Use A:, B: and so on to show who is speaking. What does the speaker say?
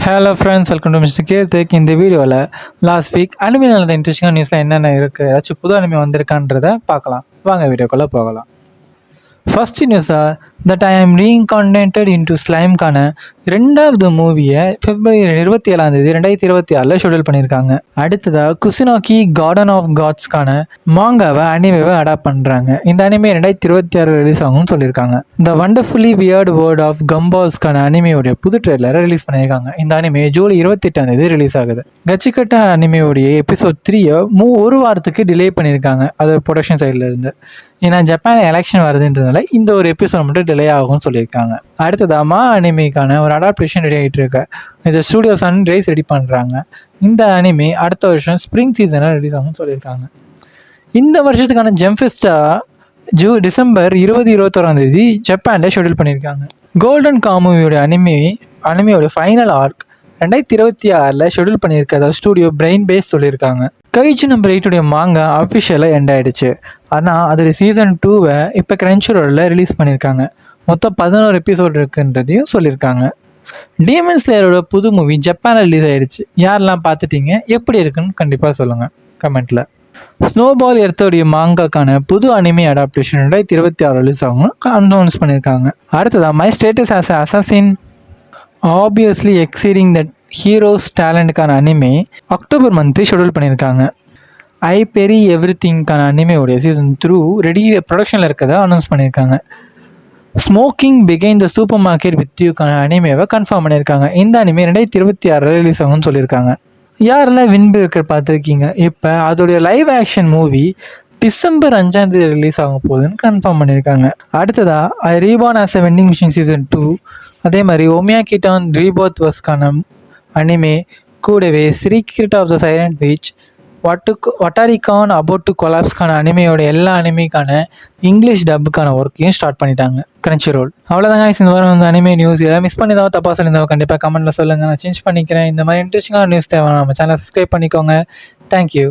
A: Hello friends, welcome to mister Karthik. இந்த வீடியோவில் last week anime நடந்த இன்ட்ரெஸ்டிங்கான நியூஸில் என்னென்ன இருக்குது, ஏதாச்சும் புது அனிமே வந்திருக்கான்றதை பார்க்கலாம். வாங்க வீடியோக்குள்ளே போகலாம். ஃபர்ஸ்ட் நியூஸாக தட் ஐ ஆம் ரீஇன்கார்னேட்டட் இன்டு ஸ்லைம்கான ரெண்டாவது மூவியை February 27 2026 ஷெடியூல் பண்ணியிருக்காங்க. அடுத்ததாக குசினோக்கி கார்டன் ஆஃப் காட்ஸ்க்கான மாங்காவை அனிமேவை அடாப்ட் பண்ணுறாங்க. இந்த அனிமே 2026 ரிலீஸ் ஆகும்னு சொல்லியிருக்காங்க. த வண்டர்ஃபுல்லி வியர்ட் வேர்ல்ட் ஆஃப் கம்பால்ஸ்க்கான அனிமையோடைய புது ட்ரெய்லரை ரிலீஸ் பண்ணியிருக்காங்க. இந்த அனிமே ஜூலை 28 ரிலீஸ் ஆகுது. கச்சிக்கட்டா அனிமையோடைய எபிசோட் 3 ஒரு வாரத்துக்கு டிலே பண்ணியிருக்காங்க, அது ப்ரொடக்ஷன் சைடில் இருந்து. ஏன்னா ஜப்பான் எலெக்ஷன் வருதுன்றதுனால இந்த ஒரு எபிசோட் மட்டும் டிலே ஆகும்னு சொல்லியிருக்காங்க. அடுத்ததாமா அனிமேக்கான ஒரு அடாப்டேஷன் ரெடி ஆகிட்டு இருக்கு. இந்த ஸ்டூடியோ சன்ரைஸ் ரெடி பண்ணுறாங்க. இந்த அனிமே அடுத்த வருஷம் ஸ்ப்ரிங் சீசனில் ரிலீஸ் ஆகும்னு சொல்லியிருக்காங்க. இந்த வருஷத்துக்கான ஜெம்ஃபெஸ்டா டிசம்பர் 20-21 ஜப்பானில் ஷெடியூல் பண்ணியிருக்காங்க. கோல்டன் காமுவியோட அனிமையோட ஃபைனல் ஆர்க் 2026 ஷெடியூல் பண்ணியிருக்கதா ஸ்டூடியோ பிரெயின் பேஸ் சொல்லியிருக்காங்க. கைச்சி நம்பர் 8 மாங்கா அஃபிஷியலாக எண்ட் ஆகிடுச்சு. ஆனால் அதோட சீசன் 2 இப்போ கிரன்ச்சிரோலில் ரிலீஸ் பண்ணியிருக்காங்க. மொத்தம் 11 எபிசோட் இருக்குன்றதையும் சொல்லியிருக்காங்க. டீமன் ஸ்லேயரோட புது மூவி ஜப்பானில் ரிலீஸ் ஆகிடுச்சு. யாரெல்லாம் பார்த்துட்டீங்க, எப்படி இருக்குன்னு கண்டிப்பாக சொல்லுங்கள் கமெண்ட்டில். ஸ்னோபால் எர்த்தோடைய மாங்காக்கான புது அனிமே அடாப்டேஷன் 2026 ரிலீஸ் ஆகும் அனௌன்ஸ் பண்ணியிருக்காங்க. அடுத்ததான் my status as assassin obviously exceeding that hero's டேலண்ட்டுக்கான அனிமே அக்டோபர் மந்த்து ஷெடியூல் பண்ணியிருக்காங்க. ஐ பெரி எவ்ரி திங்கான அனிமையோடைய சீசன் 3 ரெடி ப்ரொடக்ஷனில் இருக்கிறதா அனௌன்ஸ் பண்ணியிருக்காங்க. ஸ்மோக்கிங் பிகைன் த சூப்பர் மார்க்கெட் வித் யூக்கான அனிமேவை கன்ஃபார்ம் பண்ணியிருக்காங்க. இந்த அனிமே 2026 ரிலீஸ் ஆகும்னு சொல்லியிருக்காங்க. யாரெல்லாம் வின்பேக்கர் பார்த்துருக்கீங்க, இப்போ அதோடைய live action movie December 5 release ஆக போகுதுன்னு கன்ஃபார்ம் பண்ணியிருக்காங்க. அடுத்ததாக I reborn as a vending machine season 2, அதே மாதிரி ஒமியாகிட்டான் ரீபோத் வஸ்கான அனிமே, கூடவே secret of the silent beach, வட்டாரிகான் அபவுட் டு கொலாப்ஸ்க்கான அனிமையோட எல்லா அனிமைக்கான இங்கிலீஷ் டப்புக்கான ஒர்க்கையும் ஸ்டார்ட் பண்ணிட்டாங்க கிரன்ச்சிரோல். அவ்வளோதாங்க இந்த வாரம் வந்து அனிமே நியூஸ். எதாவது மிஸ் பண்ணியிருந்தாவோ தப்பாக சொல்லியிருந்தாவோ கண்டிப்பாக கமெண்ட்டில் சொல்லுங்கள், நான் சேஞ்ச் பண்ணிக்கிறேன். இந்த மாதிரி இன்ட்ரெஸ்டிங்கான நியூஸ் தேவை நம்ம சேனலை சப்ஸ்கிரைப் பண்ணிக்கோங்க. தேங்க்யூ.